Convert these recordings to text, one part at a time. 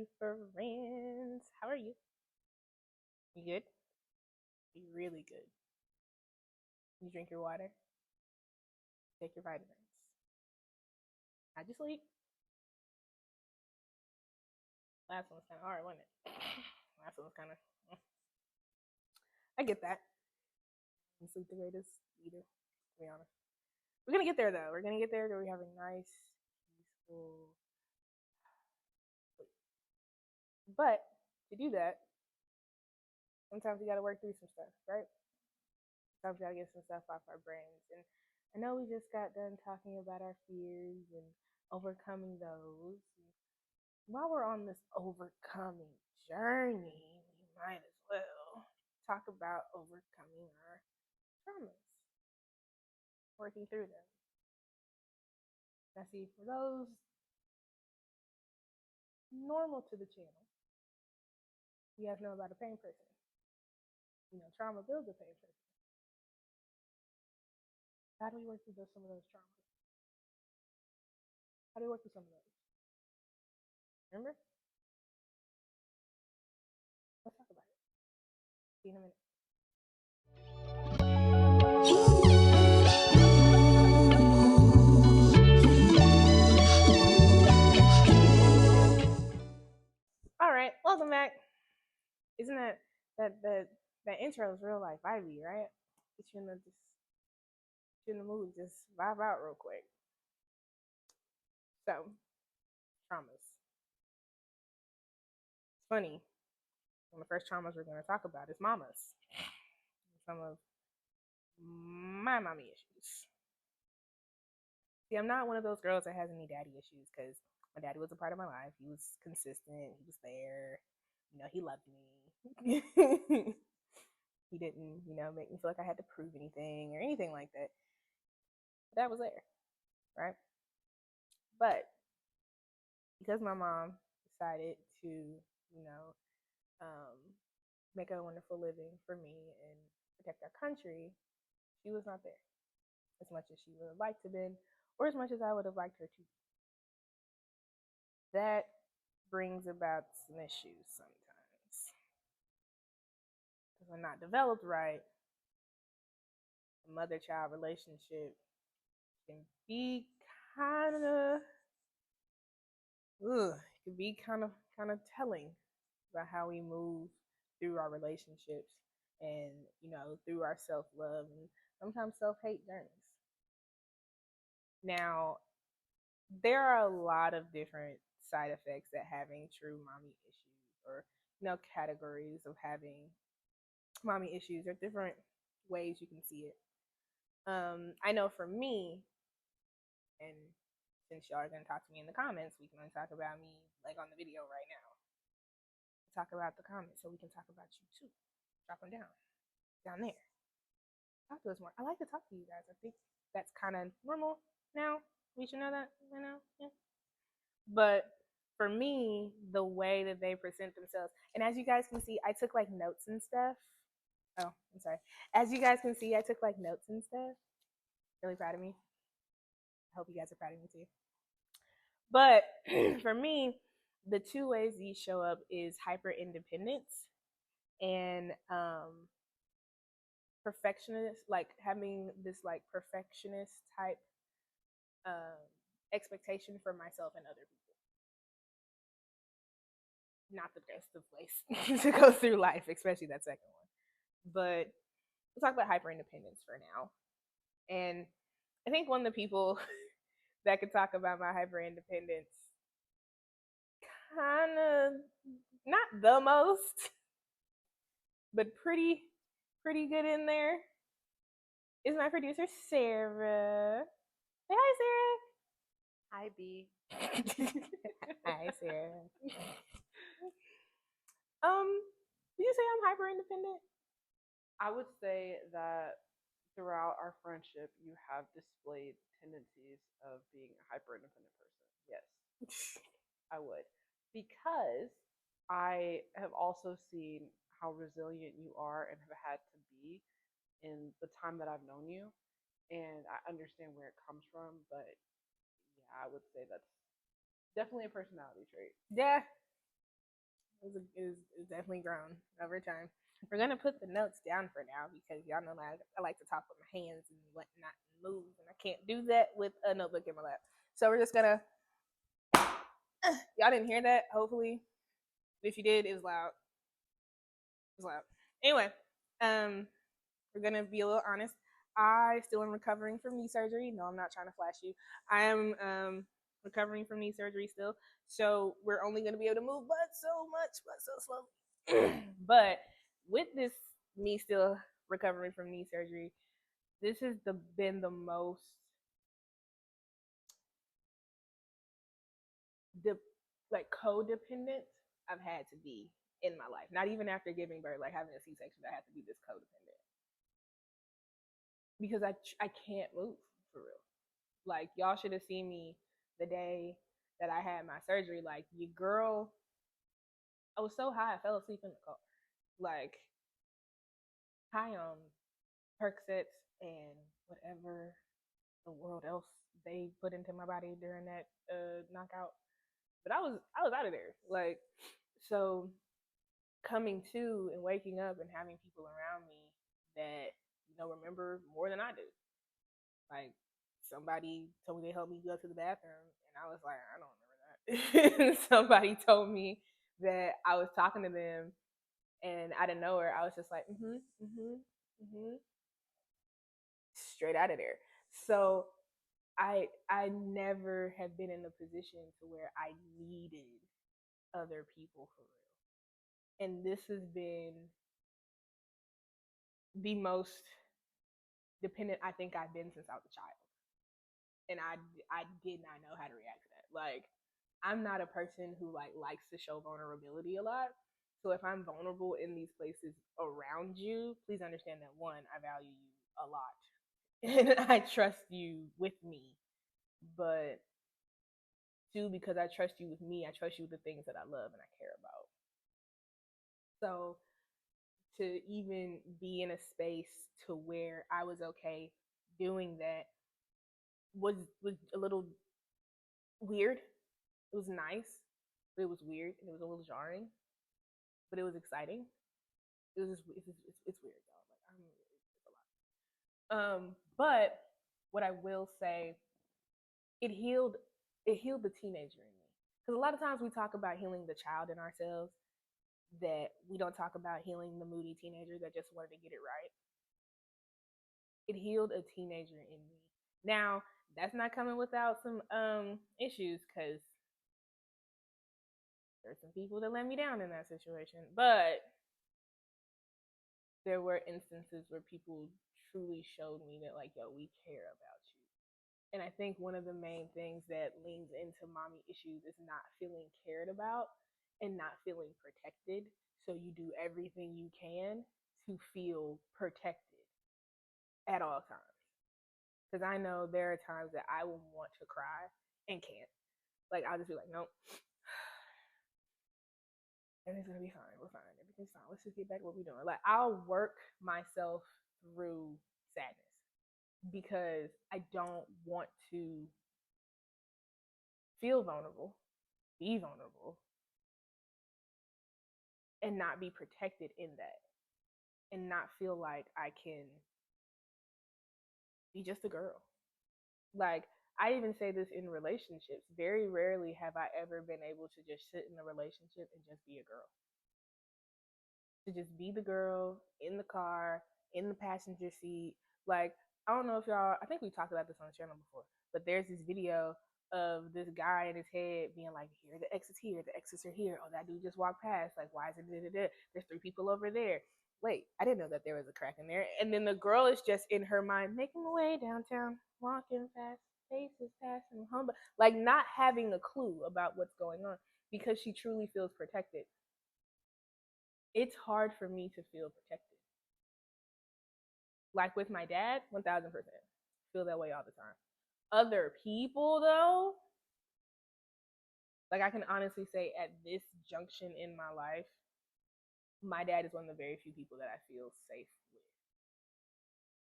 Party friends. How are you? You good? You really good. You drink your water, take your vitamins. How'd you sleep? Last one was kind of hard, wasn't it? Last one was kind of. I get that. I sleep the greatest either, to be honest. We're gonna get there though. We're gonna get there. We're having nice, peaceful sleep. But to do that, sometimes we gotta work through some stuff, right? Sometimes we gotta get some stuff off our brains. And I know we just got done talking about our fears and overcoming those. While we're on this overcoming journey, we might as well talk about overcoming our traumas, working through them. Now, see, for those normal to the channel, you guys know about a pain person. You know, trauma builds a pain person. How do we work through some of those traumas? How do we work through some of those? Remember? Let's talk about it. See you in a minute. All right, welcome back. Isn't that intro is real life vibey, right? Get you in the mood, just vibe out real quick. So, traumas. It's funny. One of the first traumas we're going to talk about is mamas. Some of my mommy issues. See, I'm not one of those girls that has any daddy issues because my daddy was a part of my life. He was consistent. He was there. You know, he loved me. He didn't, make me feel like I had to prove anything or anything like that. But that was there, right? But because my mom decided to, um, make a wonderful living for me and protect our country, she was not there as much as she would have liked to have been, or as much as I would have liked her to. That brings about some issues sometimes. Because when not developed right, a mother-child relationship can be kind of, it can be kind of telling about how we move through our relationships and through our self-love and sometimes self-hate journeys. Now, there are a lot of different side effects that having true mommy issues, or categories of having mommy issues, or different ways you can see it. I know for me, and since y'all are gonna talk to me in the comments, we can talk about me like on the video right now. Talk about the comments so we can talk about you too. Drop them down there. Talk to us more. I like to talk to you guys. I think that's kind of normal now. We should know that, yeah. But for me, the way that they present themselves, and as you guys can see, I took like notes and stuff. Oh, I'm sorry. As you guys can see, I took like notes and stuff. Really proud of me. I hope you guys are proud of me too. But for me, the two ways these show up is hyper independence and perfectionist, like having this like perfectionist type expectation for myself and other people. Not the best of ways to go through life, especially that second one. But we'll talk about hyper independence for now. And I think one of the people that could talk about my hyper independence kind of not the most, but pretty good in there is my producer Sarah. Say hi, Sarah. Hi, B. Hi, Sarah. Did you say I'm hyper independent? I would say that throughout our friendship, you have displayed tendencies of being a hyper independent person. Yes, I would. Because I have also seen how resilient you are and have had to be in the time that I've known you. And I understand where it comes from. But yeah, I would say that's definitely a personality trait. Yeah, It's definitely grown over time. We're gonna put the notes down for now because y'all know I like to talk with my hands and whatnot and move, and I can't do that with a notebook in my lap. So we're just gonna. Y'all didn't hear that, hopefully. If you did, it was loud. It was loud. Anyway, um, we're gonna be a little honest. I still am recovering from knee surgery. No, I'm not trying to flash you. I am recovering from knee surgery still. So we're only gonna be able to move but so much, but so slowly. But with this me still recovering from knee surgery, this has been the most like codependent I've had to be in my life. Not even after giving birth, like having a C-section, I had to be this codependent because I can't move for real. Like y'all should have seen me the day that I had my surgery. Like your girl, I was so high I fell asleep in the car. Like high on Percocets and whatever the world else they put into my body during that knockout. But I was out of there. Like so coming to and waking up and having people around me that remember more than I do. Like somebody told me they helped me go to the bathroom, and I was like, I don't remember that. Somebody told me that I was talking to them, and out of nowhere, I was just like, straight out of there. So I never have been in a position to where I needed other people for real, and this has been the most dependent I think I've been since I was a child. And I did not know how to react to that. Like I'm not a person who likes to show vulnerability a lot. So if I'm vulnerable in these places around you, please understand that one, I value you a lot. And I trust you with me. But two, because I trust you with me, I trust you with the things that I love and I care about. So to even be in a space to where I was okay doing that was a little weird. It was nice, but it was weird and it was a little jarring, but it was exciting. It was just it's weird, y'all. Like it's a lot. But what I will say, it healed the teenager in me because a lot of times we talk about healing the child in ourselves, that we don't talk about healing the moody teenager that just wanted to get it right. It healed a teenager in me. Now that's not coming without some issues because there's some people that let me down in that situation, but there were instances where people truly showed me that like, yo, we care about you. And I think one of the main things that leans into mommy issues is not feeling cared about and not feeling protected. So you do everything you can to feel protected at all times. Because I know there are times that I will want to cry and can't. Like I'll just be like, nope, everything's gonna be fine. We're fine. Everything's fine. Let's just get back to what we're doing. Like I'll work myself through sadness because I don't want to feel vulnerable, be vulnerable, and not be protected in that, and not feel like I can be just a girl. Like I even say this in relationships. Very rarely have I ever been able to just sit in a relationship and just be a girl. To just be the girl in the car, in the passenger seat. Like, I don't know if y'all, I think we talked about this on the channel before, but there's this video of this guy in his head being like, here, the exits here, the exits are here. Oh, that dude just walked past. Like, why is it da-da-da? There's 3 people over there. Wait, I didn't know that there was a crack in there. And then the girl is just in her mind, making my way downtown, walking fast, faces passing, humble, like not having a clue about what's going on because she truly feels protected. It's hard for me to feel protected. Like with my dad, 1000%. Feel that way all the time. Other people, though, like I can honestly say at this junction in my life, my dad is one of the very few people that I feel safe with.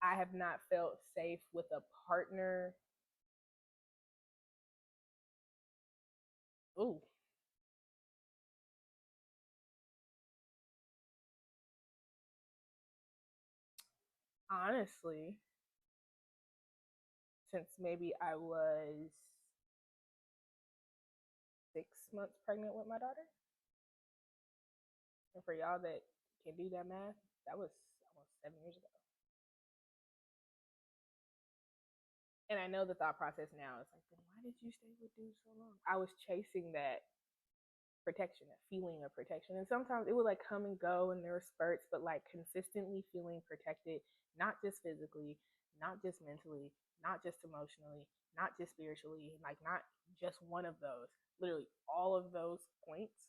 I have not felt safe with a partner. Ooh, honestly, since maybe I was 6 months pregnant with my daughter. And for y'all that can do that math, that was almost 7 years ago. And I know the thought process now is like, then why did you stay with dude so long? I was chasing that protection, that feeling of protection. And sometimes it would like come and go and there were spurts, but like consistently feeling protected, not just physically, not just mentally, not just emotionally, not just spiritually, like not just one of those, literally all of those points.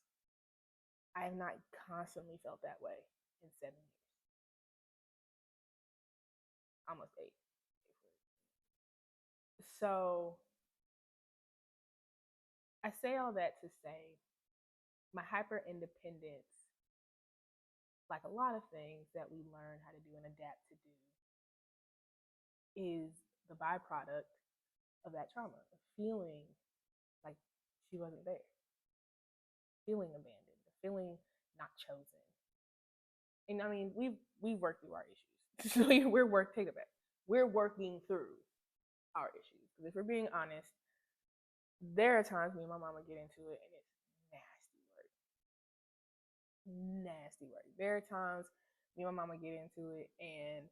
I have not constantly felt that way in 7 years, almost 8. So I say all that to say my hyper independence, like a lot of things that we learn how to do and adapt to do, is the byproduct of that trauma, of feeling like she wasn't there, feeling abandoned, feeling not chosen. And I mean, we've worked through our issues. So we're working through our issues. Because if we're being honest, there are times me and my mama get into it and it's nasty work. Nasty work. There are times me and my mama get into it and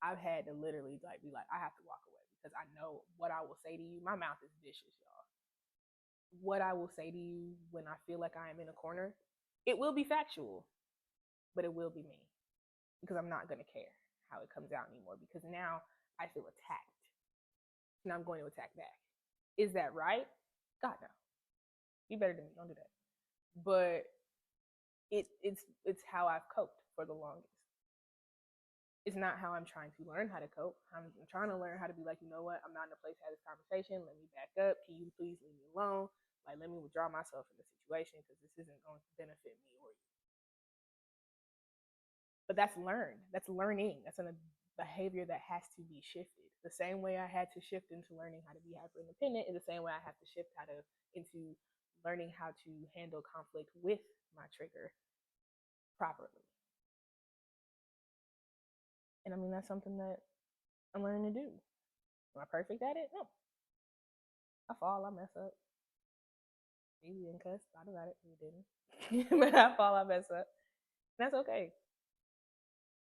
I've had to literally like be like, I have to walk away because I know what I will say to you. My mouth is vicious, y'all. What I will say to you when I feel like I am in a corner, it will be factual, but it will be me because I'm not gonna care how it comes out anymore because now I feel attacked and I'm going to attack back. Is that right? God no. Be better than me. Don't do that. But it's how I've coped for the longest. It's not how I'm trying to learn how to cope. I'm trying to learn how to be like, you know what? I'm not in a place to have this conversation. Let me back up. Can you please leave me alone? Like, let me withdraw myself from the situation because this isn't going to benefit me or you. But that's learned. That's learning. That's a behavior that has to be shifted. The same way I had to shift into learning how to be hyper independent is the same way I have to shift into learning how to handle conflict with my trigger properly. And I mean, that's something that I'm learning to do. Am I perfect at it? No. I fall, I mess up. Maybe didn't cuss. Thought about it. You didn't. But I fall, I mess up. And that's okay.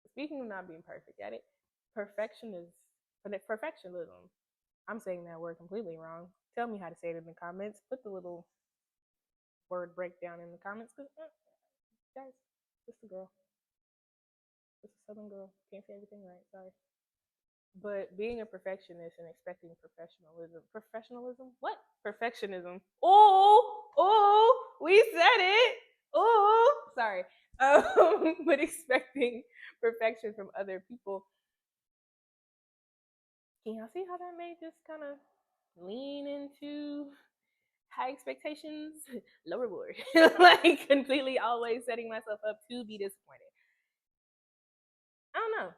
Speaking of not being perfect at it, perfectionism. I'm saying that word completely wrong. Tell me how to say it in the comments. Put the little word breakdown in the comments. Cause guys, it's the girl. It's a Southern girl. Can't say everything right. Sorry. But being a perfectionist and expecting professionalism? What? Perfectionism. Oh, we said it. Oh, sorry. But expecting perfection from other people. Can y'all see how that may just kind of lean into high expectations, low reward? Like completely always setting myself up to be disappointed. I don't know.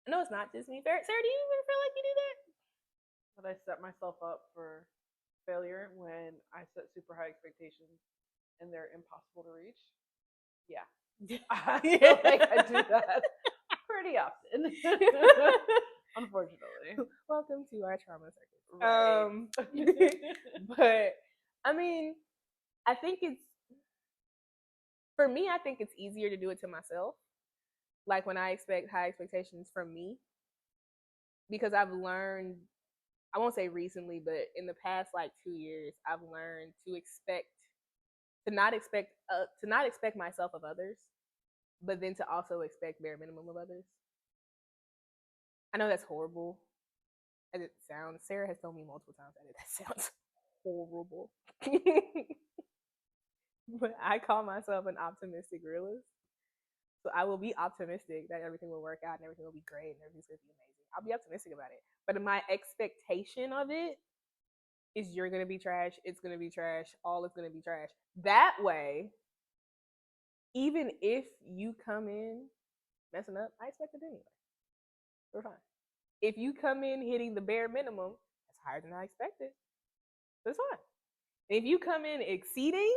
I know it's not just me. Sarah, do you even feel like you do that? That I set myself up for failure when I set super high expectations and they're impossible to reach. Yeah. I feel like I do that pretty often. Unfortunately. Welcome to our trauma circus. Right. But I mean, I think for me, I think it's easier to do it to myself. Like when I expect high expectations from me, because I've learned, I won't say recently, but in the past like 2 years, I've learned to not expect myself of others, but then to also expect bare minimum of others. I know that's horrible as it sounds. Sarah has told me multiple times that sounds horrible. But I call myself an optimistic realist. So I will be optimistic that everything will work out and everything will be great and everything's going to be amazing. I'll be optimistic about it. But my expectation of it is you're going to be trash, it's going to be trash, all is going to be trash. That way, even if you come in messing up, I expect it anyway. We're fine. If you come in hitting the bare minimum, that's higher than I expected. That's fine. If you come in exceeding,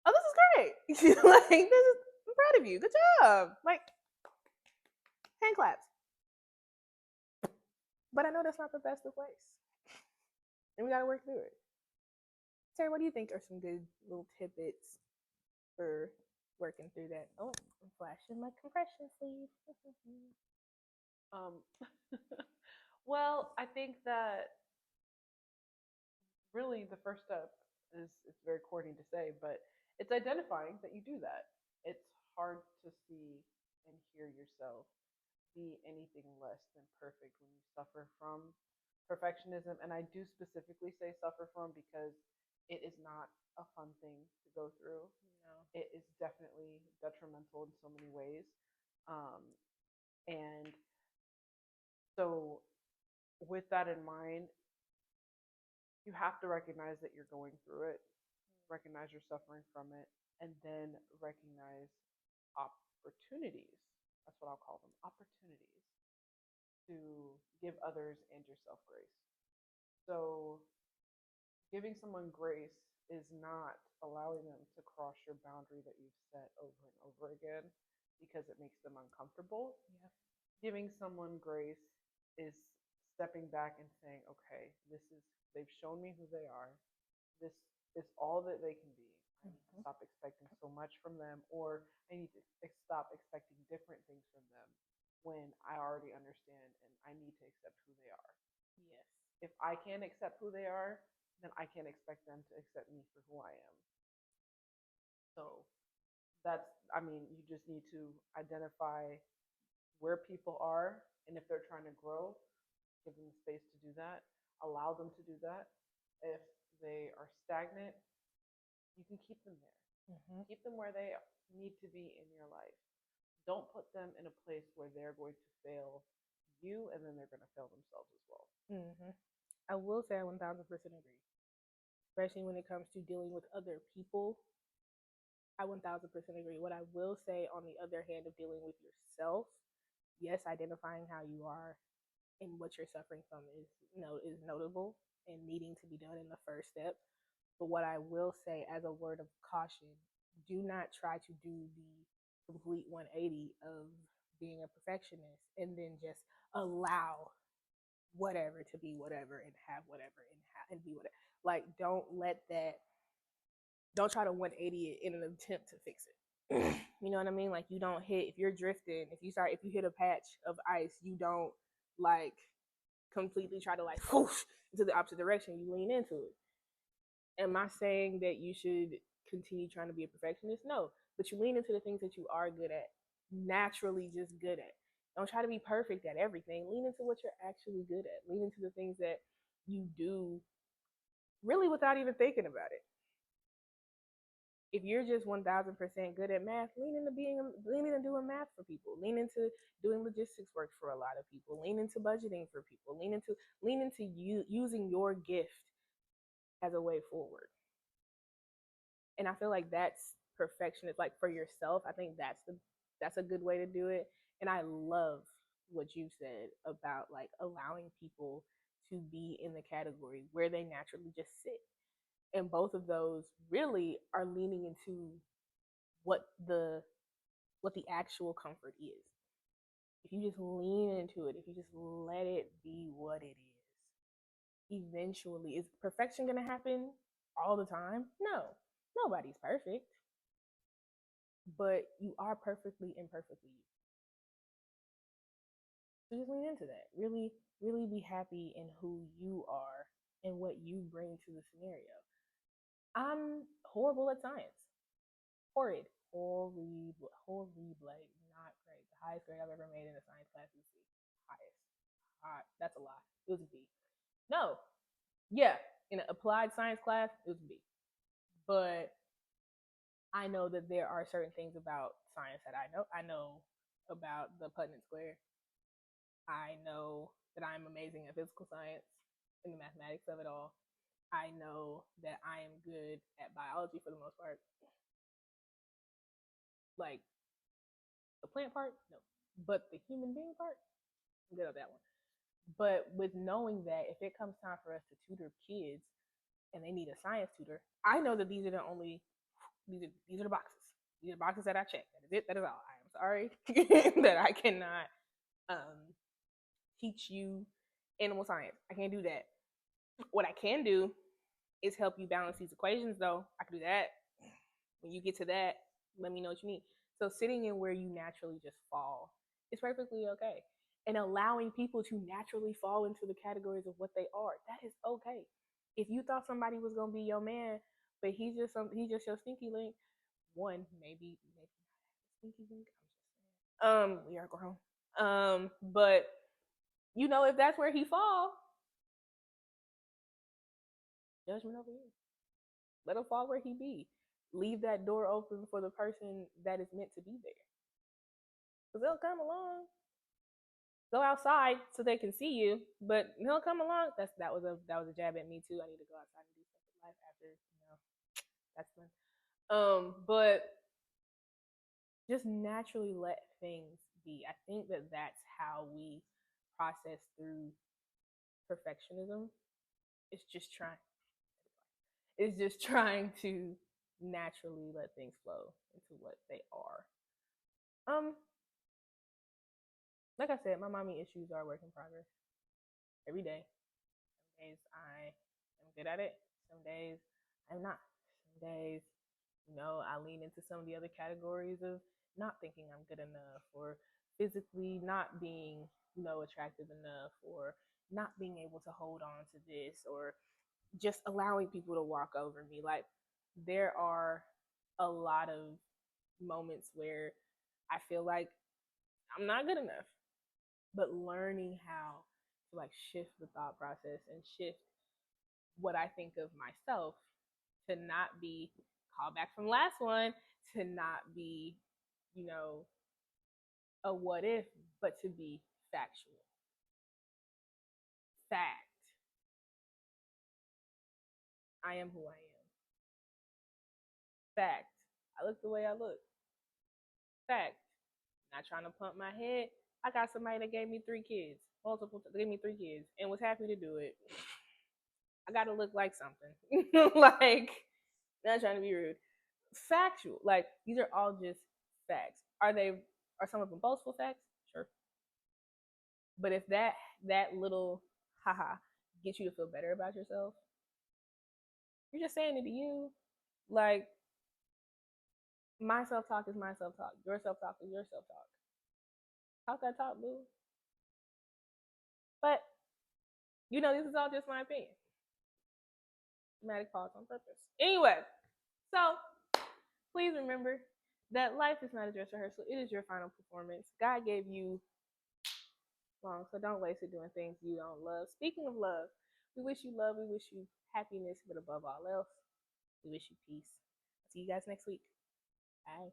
oh, this is great. Like, I'm proud of you. Good job. Like, Hand claps. But I know that's not the best of ways. And we gotta work through it. Sarah, what do you think are some good little tidbits for working through that? Oh, I'm flashing my compression sleeve. Um, well, I think that really the first step is, it's very corny to say, but it's identifying that you do that. It's hard to see and hear yourself be anything less than perfect when you suffer from perfectionism. And I do specifically say suffer from because it is not a fun thing to go through. No. It is definitely detrimental in so many ways. Um, and so, with that in mind, you have to recognize that you're going through it, recognize you're suffering from it, and then recognize opportunities. That's what I'll call them, opportunities to give others and yourself grace. So, giving someone grace is not allowing them to cross your boundary that you've set over and over again because it makes them uncomfortable. Yeah. Giving someone grace is stepping back and saying, okay, they've shown me who they are. This is all that they can be. I need to stop expecting so much from them, or I need to stop expecting different things from them when I already understand and I need to accept who they are. Yes. If I can't accept who they are, then I can't expect them to accept me for who I am. So I mean, you just need to identify where people are, and if they're trying to grow, give them space to do that, allow them to do that. If they are stagnant, you can keep them there. Mm-hmm. Keep them where they need to be in your life. Don't put them in a place where they're going to fail you and then they're going to fail themselves as well. Mm-hmm. I will say I 1000% agree, especially when it comes to dealing with other people. I 1000% agree. What I will say on the other hand of dealing with yourself, yes, identifying how you are and what you're suffering from is notable and needing to be done in the first step. But what I will say as a word of caution, do not try to do the complete 180 of being a perfectionist and then just allow whatever to be whatever and have whatever and be whatever. Like, don't try to 180 it in an attempt to fix it. You know what I mean? Like, you don't hit, if you're drifting, if you hit a patch of ice, you don't like completely try to like whoosh into the opposite direction. You lean into it. Am I saying that you should continue trying to be a perfectionist? No, but you lean into the things that you are good at, naturally just good at. Don't try to be perfect at everything. Lean into what you're actually good at. Lean into the things that you do really without even thinking about it. If you're just 1000% good at math, lean into doing math for people. Lean into doing logistics work for a lot of people. Lean into budgeting for people. Lean into you using your gift as a way forward. And I feel like that's perfection. It's like for yourself. I think that's a good way to do it. And I love what you said about like allowing people to be in the category where they naturally just sit. And both of those really are leaning into what the actual comfort is. If you just lean into it, if you just let it be what it is, eventually, is perfection going to happen all the time? No, nobody's perfect, but you are perfectly imperfectly you. So just lean into that. Really, really be happy in who you are and what you bring to the scenario. I'm horrible at science. Horrid. Horrible. Not great. The highest grade I've ever made in a science class is C. Highest. That's a lie. It was a B. No. Yeah. In an applied science class, it was a B. But I know that there are certain things about science that I know. I know about the Punnett square. I know that I'm amazing at physical science and the mathematics of it all. I know that I am good at biology for the most part. Like the plant part, no. But the human being part, I'm good at that one. But with knowing that if it comes time for us to tutor kids and they need a science tutor, I know that these are the boxes. These are boxes that I check. That is it. That is all. I am sorry that I cannot um, teach you animal science. I can't do that. What I can do is help you balance these equations, though. I can do that. When you get to that, let me know what you need. So sitting in where you naturally just fall is perfectly okay. And allowing people to naturally fall into the categories of what they are, that is okay. If you thought somebody was gonna be your man, but he's just your stinky link, one, maybe not stinky link. I'm just saying. We are grown. But you know, if that's where he fall, judgment over you. Let him fall where he be. Leave that door open for the person that is meant to be there. Because they'll come along. Go outside so they can see you, but he'll come along. That was a jab at me too. I need to go outside and do stuff with life after, that's fun. But just naturally let things be. I think that that's how we process through perfectionism. It's just trying. It's just trying to naturally let things flow into what they are. Um, like I said, my mommy issues are a work in progress every day. Some days I am good at it. Some days I'm not. Some days, I lean into some of the other categories of not thinking I'm good enough, or physically not being, attractive enough, or not being able to hold on to this, or just allowing people to walk over me. Like, there are a lot of moments where I feel like I'm not good enough, but learning how to like shift the thought process and shift what I think of myself to not be called back from last one, to not be, you know, a what if, but to be factual. Fact. I am who I am. Fact. I look the way I look. Fact. Not trying to pump my head. I got somebody that gave me 3 kids, gave me 3 kids, and was happy to do it. I gotta look like something. Like, not trying to be rude. Factual. Like, these are all just facts. Are some of them boastful facts? Sure. But if that little haha gets you to feel better about yourself, you're just saying it to you. Like, my self talk is my self talk. Your self talk is your self talk. Talk that talk, boo. But this is all just my opinion. Dramatic pause on purpose. Anyway, so please remember that life is not a dress rehearsal. It is your final performance. God gave you long, so don't waste it doing things you don't love. Speaking of love, we wish you love. We wish you happiness, but above all else, we wish you peace. See you guys next week. Bye.